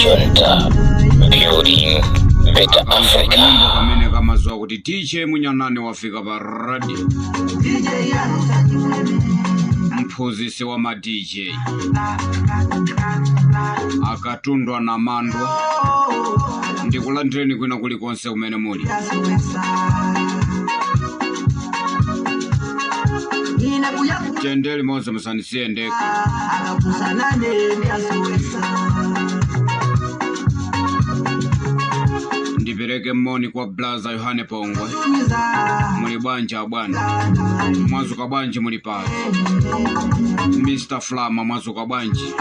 Junta Building Beta Africa. Kamene kama zwa kuti tiche munyanane wafika pa radio. Mphunzisi wa ma DJ akatundwa na mandwa ndikulandireni kwina kulikonse kumene muli. Tendeli moze musanisiye ndeka. Ndipereke moni kwa Blaza Yohane Pongwe. Muli bwanja bwana. Mwazuka bwanji muli pale. Mr. Flama mwazuka bwanji.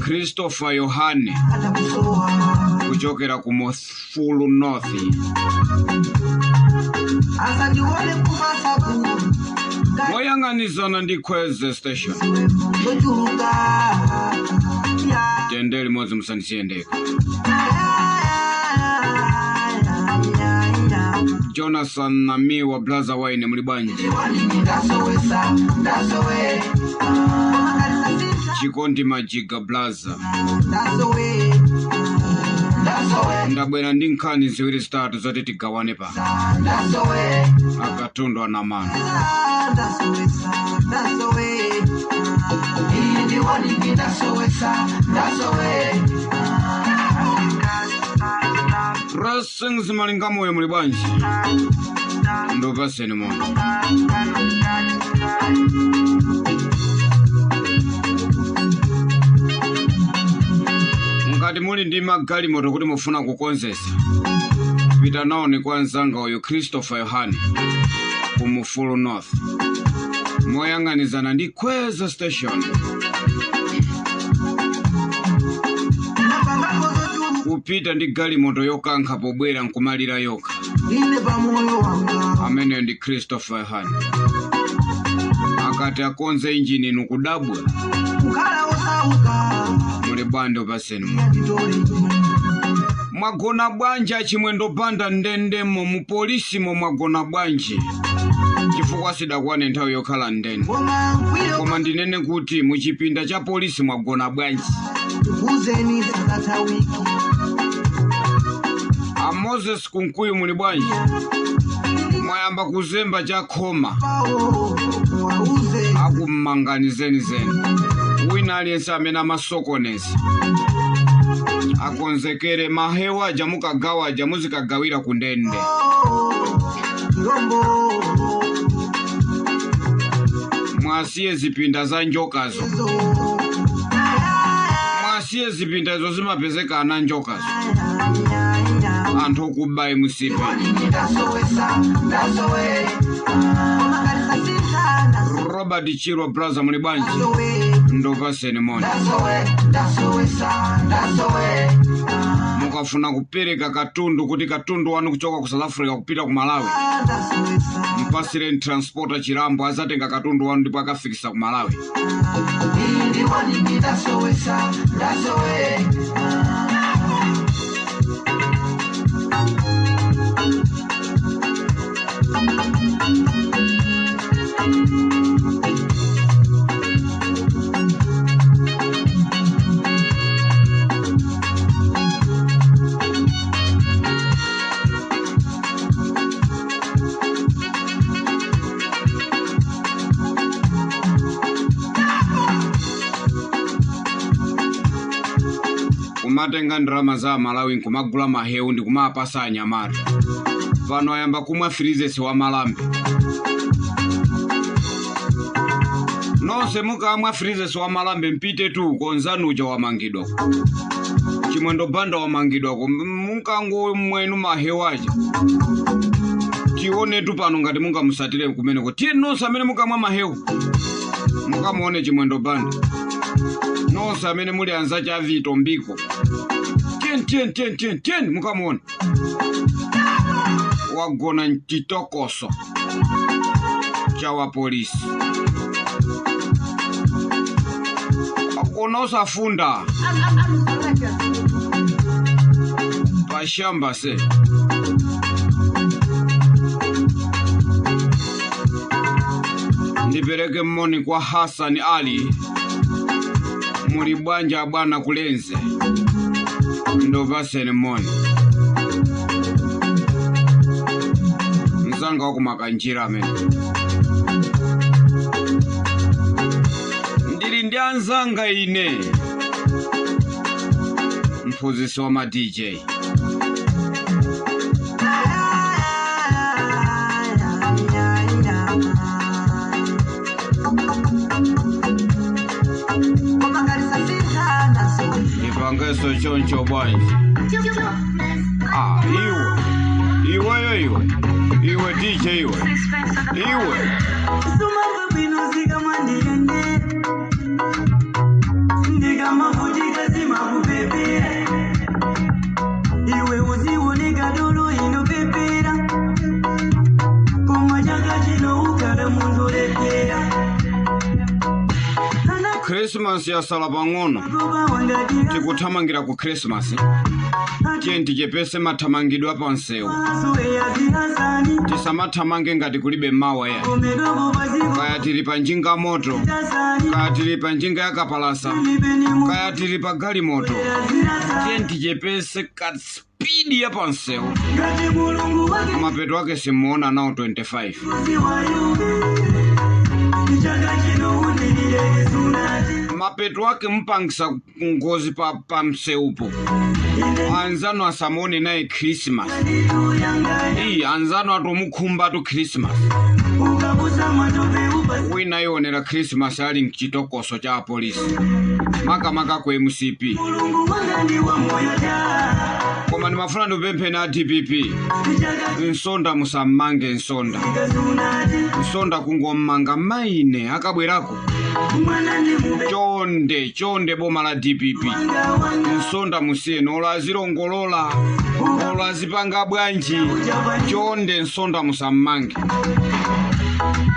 Christopher Yohane kuchokera ku Mofulu North. Moyanganizana ndi Kweze Station. Tendeli mozi musanisiye ndeka. Jonathan na miwa Blaza Wine muli bwanji. Chikondi Majiga Blaza. Ndabwera ndi nkhani ziwiri zitatu zoti tigawane pa. Akatundwa na mano. Blessings malingamo muli bwanji. Ndo paseni mono. Ngati muli ndi magali moto kuti mufuna kukonzesa, pita naoni kwa nzanga uyu Christopher Yohane ku Mofulu North. Moyanganizana ndi Kweze Station. Kupita ndi gali moto yokankha pobwera nkumalira yoka. Amene ndi Christopher Yohane. Akati akonze injini nukudabwa. Muli bwande upaseni mo. Mwagona bwanja chimwendo panda ndendemo mupolisi mo mwagona bwanji. Chifukwa sidakwane nthawi yokhala ndende. Koma ndinene kuti muchipinda cha polisi mwagona bwanji. Moses Kunkuyu muli bwanji. Mwayamba kuzemba cha khoma. Akumanganizeni zeni. Wina aliyense amene amasokonezi akonzekere mahewa jamukagawa jamuzikagawira kundende. Mwasiye zipinda za njokazo. Mwasiye zipinda zo zimapezeka ana njokazo. Anthu kubai musipe. Robert Chiro Blaza muli bwanji. Ndo paseni moni. Mukafuna kupereka katundu kuti katundu wanu kuchoka ku South Africa kupita ku Malawi. Mpasire transporter Chirambo azatenga katundu wanu ndipo akafikisa ku Malawi. Kumatenga ndrama za Malawi nkumagula mahewu ndi kumapasa anyamata. Pano ayamba kumwa Freezes wa Malambe. Nonse mukamwa Freezes wa Malambe mpite tu konzanu uja wamangidwa. Chimwendo banda wamangidwa munkango mwenu mahewu aja. Tione tu pano ngati munga musatire kumene ko. Tiye nonse amene mukamwa mahewu. Mukamuone chimwendo banda. Nonse amene muli anza cha Vito Mbiko. Tien mukamona. Wagona ntitokoso chawa polisi. Wagona usafunda. Pashamba se. Ndipereke moni kwa Hassan Ali muli bwanja bwana kulenze ndova senemoni mzanga wakumakanjira amene ndili ndi anzanga ine mphunzitsi wa ma DJ ipangeso choncho bwanji. Iwe DJ iwe Christmas ya sala pang'ono tikuthamangira ku Christmas tienti chepese mathamangidwe apansewu tisamathamange ngati kulibe mawa ya kaya tili pa njinga moto kaya tili pa njinga ya kapalasa kaya tili pa gali moto tienti chepese kat speed ya pansewu mapeto wake simuona nao 25 mapeto wake mpangisa ngozi pa mseupo anzano asamone nae Christmas anzano atomukhumba to Christmas wina yonera Christmas ali mchitokoso cha polisi maka kwa MCP koma ndimafuna ndipemphe na DPP nsonda musamange nsonda kungommanga maine akabwerako chonde boma la DPP nsonda musiyeno olazilongolola olazipanga bwanji chonde nsonda musamange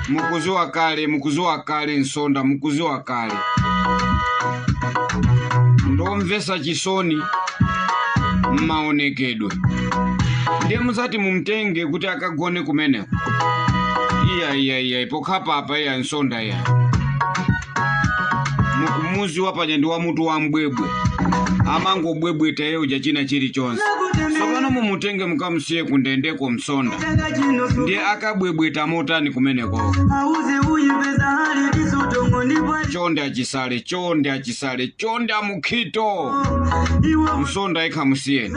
mukuziwa kale nsonda mukuziwa kale ndomvesa chisoni maonekedwe ndiye muzati mumtenge kuti akagone kumeneko iya pokhapa apa ya nsonda ya mukumuzi wapanya ndi wa mutu wa mbwebwe amango bwebwe taye uja china chili chonse sopano mumutenge mukamusiye kundendeko msonda ndiye akabwebweta motani kumeneko chonde achisale chonde amukhito msonda ikhamusiyeni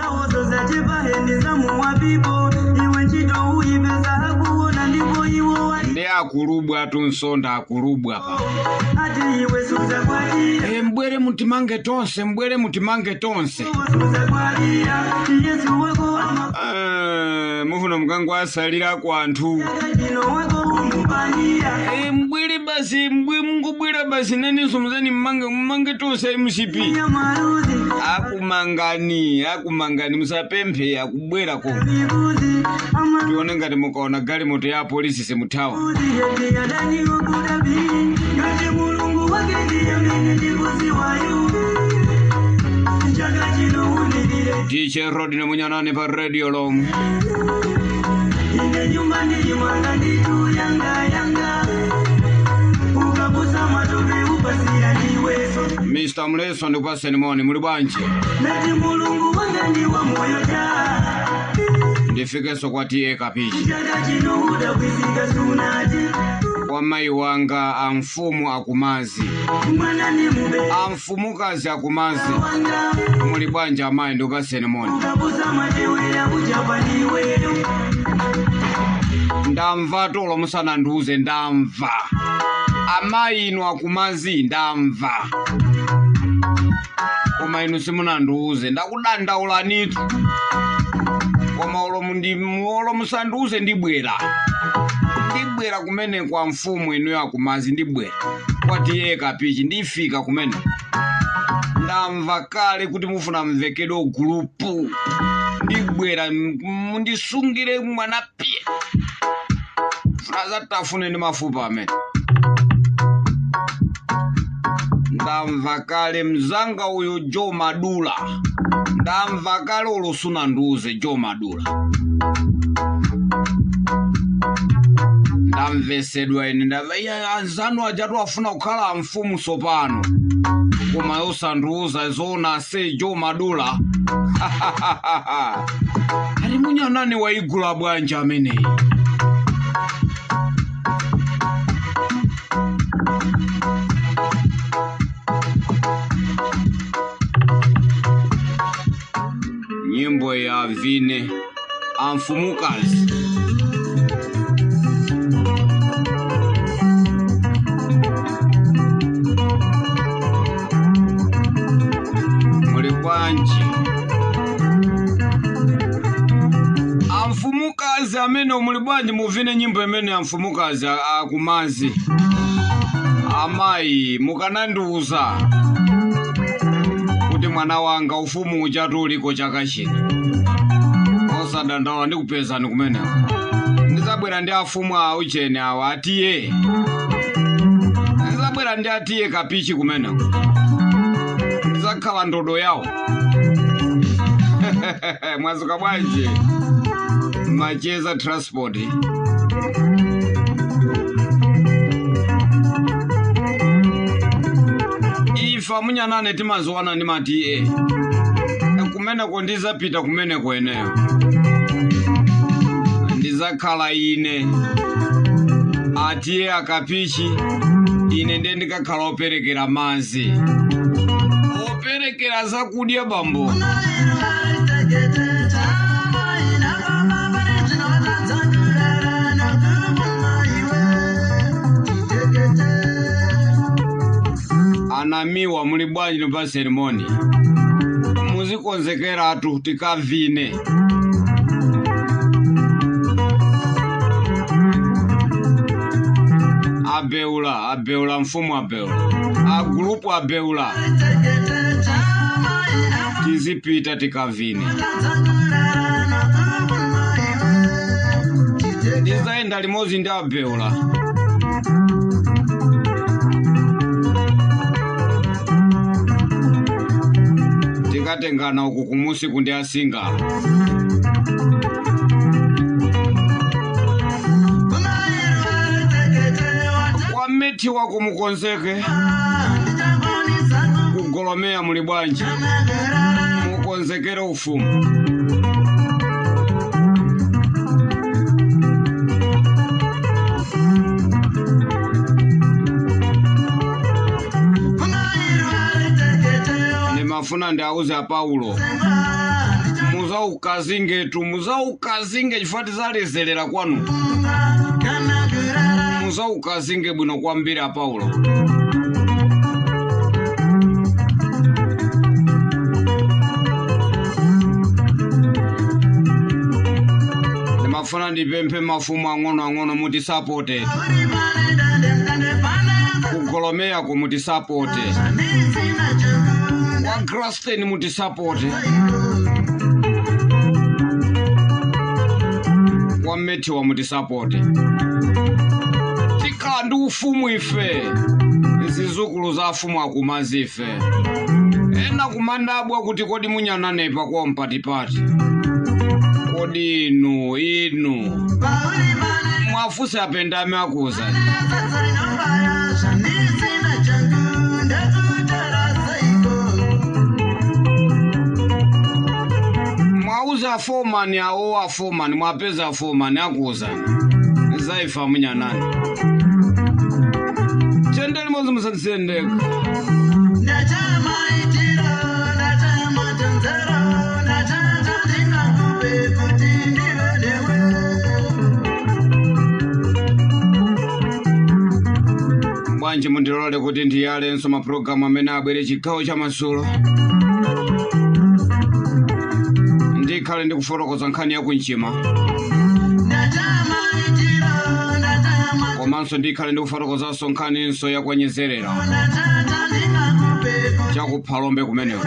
ndi akulubwa tu nsonda akulubwa pa mbwere mutimange tonse mufuna mkango asalira kwa anthu mbwere basi mungubwera basi naniso muzani mmange tonse MCP akumangani musapemphe akubwera ko tione ngati mukaona gali moto ya polisi semuthawa DJ Rod na munyanane pa radio lomu Mr. Mleso ndikupaseni moni muli bwanji ndifikeso kwa tiye kapichi kwa mai wanga amfumu akumazi amfumukazi akumazi muli bwanji amayi ndikupaseni moni ndamva tolo musana nduze ndamva amayi inu akumazi ndamva koma inu simunanduze ndakudandaulanitu koma olo musanduze ndibwera kumene kwa mfumu inu yakumazi ndibwera kwati yeye kapichi ndifika kumene ndamva kale kuti mufuna mvekedo grupu ndibwera mundisungire mwana pie fraza tafune ndi mafupa amene ndamva kale mzanga uyo Joe Madula ndamva kale olosuna nduze Joe Madula ndamvesedwa ine ndava anzanu ajatu afuna kukhala mfumu sopano koma osanduza zona sejo madula ali munyanane waigula bwanja amene nyimbo ya Vine Amfumukazi. Mulibwanji Amfumukazi amene mulibwanji muvine nyimbo imene Amfumukazi akumazi amayi mukanandiuza kuti mwana wanga ufumu uchatu uliko chaka chino osadandaula ndikupezani kumeneko ndizabwera ndi afumu awo chene awo atiye ndizabwera ndi atiye kapichi kumeneko ndizakhala ndodo yawo mwazuka bwanji Macheza Transport ifa munyanane timaziwana ndi matiye kumeneko ndizapita kumeneko eneyo ndizakhala ine atiye akapichi ine ndiye ndikakhala operekera mazi operekera zakudya bambo anamiwa muli bwanji pa ceremony muzikonzekera atu tikavine abeula mfumu abeula grupu abeula tizipita tikavine ndizaenda limozi ndi abeula tikatengana uku kumusi kundi asinga kwameti wako mukonzeke kugolomea muli bwanji mukonzekere ufumu mafuna ndi auze a Paulo muzaukazinge chifati zalezerera kwanu muzaukazinge bwino kwambiri a Paulo ndimafuna ndipemphe mafumu ang'ono muti supported kugolomea ku muti supported wa Grafton muti supported wa Meti wa muti supported tikhala ndi ufumu ife zizukulu za afumu akumazi ife ena kumandabwa kuti kodi munyanane pa kwa mpatipati kodi inu mwafuse apendame akuza mwauza foreman awo foreman mwapeza foreman akuza zaifa munyanane chendeli mozi musandisendeka bwanji mundilole kuti ndiyalenso maprogramu amene abwere chigawo cha Masulo ndikhale ndikufotokoza nkhani ya kunchima komanso ndikhale ndikufotokozanso nkhaninso ya kwanyezerera chakuphalombe kumeneko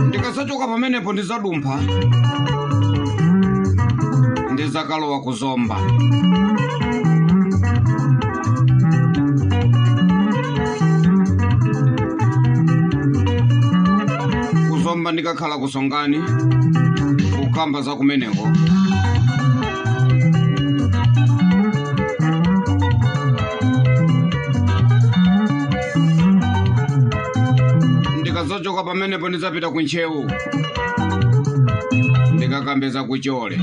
ndikasachoka pamenepo ndizadumpha ndizakalowa kuzomba kuzomba ndikakhala kusongani kukamba za kumeneko ndikazachoka pamenepo ndizapita kunchewu ndikakambeza kuchole.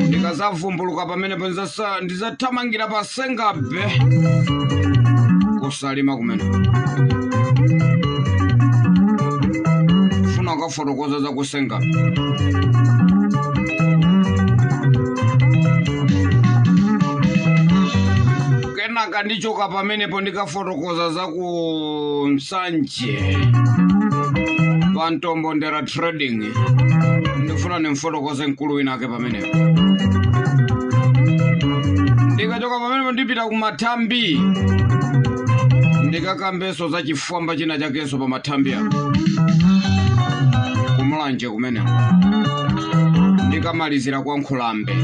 Ndikazavumbuluka pamenepo ndizathamangira pa Sengabe kusalima kumene. Funa kafotokoza za kusenga. Kenaka ndichoka pamenepo ndikafotokoza za ku Msanje pa Ntombondera trading. Ndifuna nimfotokoze mkulu winake pamenepo. Ndikachoka pamenepo ndipita ku Matambi ndikakambeso za chifwamba china chakenso pa Matambi ako kumulanje kumene. Ndikamalizira kwa Nkhulambe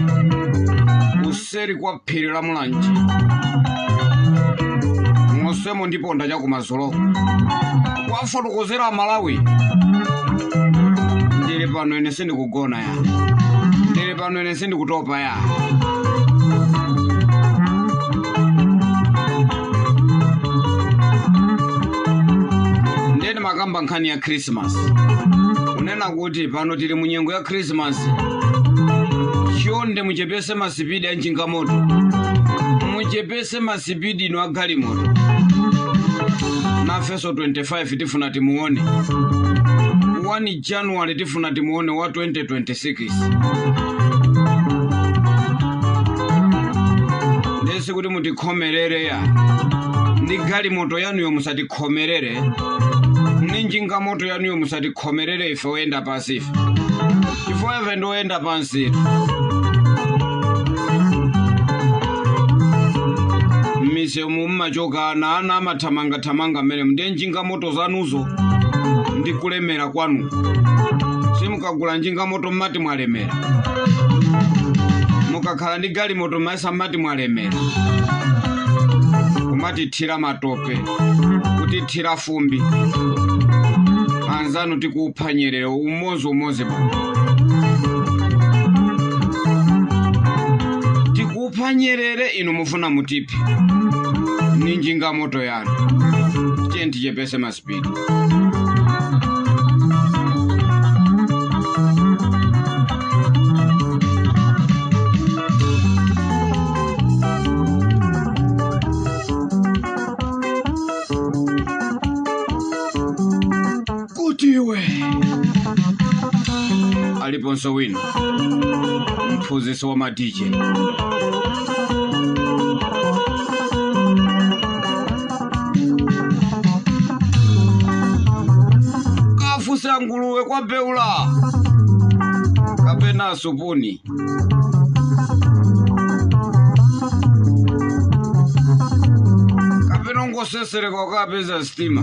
kuseri kwa phiri la Mulanje mosemo ndiponda cha kumazoloko kwafotokozera Malawi. Ndili pano ine sindikugona ya, ndili pano ine sindikutopa ya. Ndeni makamba nkhani ya Christmas unena kuti pano tili munyengo ya Christmas. Chonde muchepese masipidi a njingamoto, muchepese masipidi ino a galimoto. Nafeso 25 tifuna timuone, 1 January tifuna timuone wa 2026. Ndesi kuti mutikhomerere ya, ndi galimoto yanuyo musatikhomerere, ndi njingamoto yanuyo musatikhomerere ife oyenda pansi ife. Ifo eve ndo oyenda pansi. Mise mumachoka ana amathamanga mmene ndi njingamoto zanuzo ndi kulemera kwanu. Simukagula njingamoto mmati mwalemera, mukakhala ndi galimoto maisa mmati mwalemera. Kumati thira matope, kuti thira fumbi, anzanu tikuphanyerere umozi pa. Tikuphanyerere inu mufuna mutipi ni njingamoto yanu. Tiye tichepese masipidi. Kutiwe aliponso wino mphunzitsi wa ma-DJ. Kafusa nguluwe kwa beula kapena supuni. Kapena ngosesere kwa kapeza stima.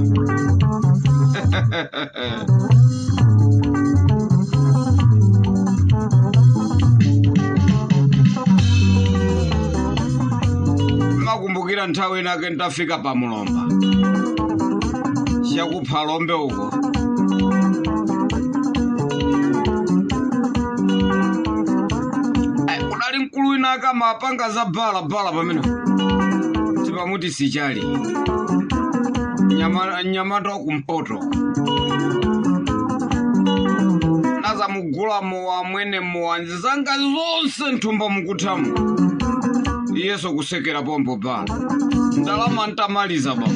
Makumbukira nthawi nake ntafika pa Mulomba chakupha lombe uko. Kudali mkulu inaka mapanga za bala pamene tipamuti sichali nyamata kumpoto naza mugula mowa mwene mowanzi zanga zonse nthumba mukuthamu Yeso kusekera pompo bala ndalama ntamaliza baba.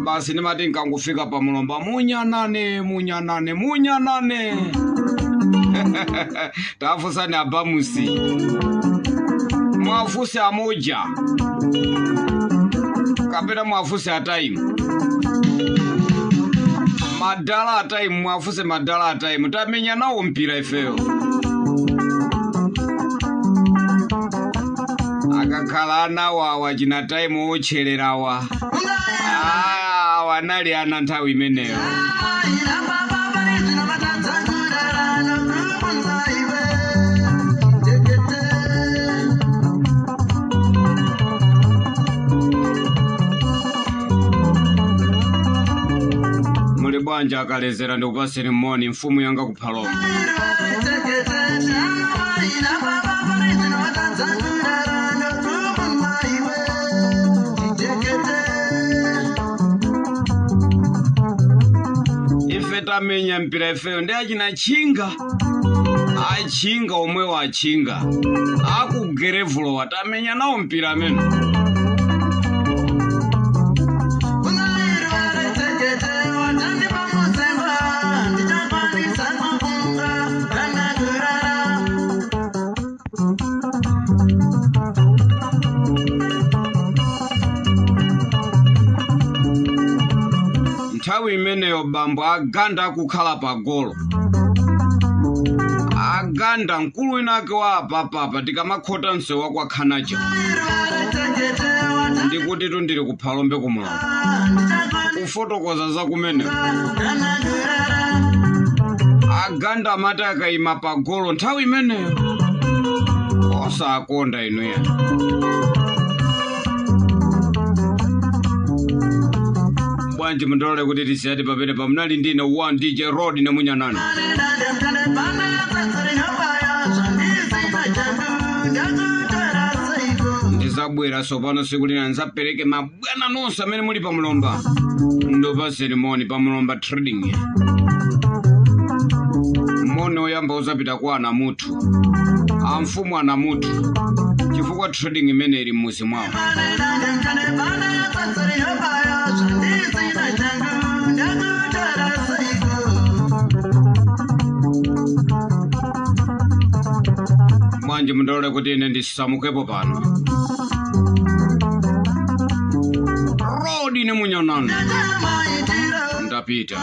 Basi nimati nkangufika pa Mulomba munyanane tafusani abamusi mwafusi amoja kapena mwafusi ataimu madala ataimu mwafuse madala ataimu tamenya nawo mpira ifeo. Akakhala anawawa china taimu ochelerawa wanali ana nthawi imeneyo. Muli bwanja akalezera ndikupaseni moni mfumu yanga kuphaloma. tamenya mpira ifeyo ndi achina chinga achinga omwe wachinga akugerevulo watamenya nawo mpira amene nthawi imeneyo bambo aganda akukhala pa golo aganda mkulu inake wa apapapa tikamakhota msewu wakwa khanaja ndikuti tundiri kuphalombe kumulamba kufotokoza za kumene aganda amati akayima pa golo nthawi imeneyo osakonda inuya bwanji mundolole kuti tisiyati papene pamunali ndine 1 DJ Road ne munyanani ndizabwera sopano siku lina nzapereke mabwana nonse amene muli pamulomba ndopa ceremony pamulomba trading mone oyamba uzapita kwa anamutu amfumu anamutu chifukwa trading imene ili mmuzi mwawo mwanji mundolole kuti ine ndisamukepo pano Road ne munyanani ndapita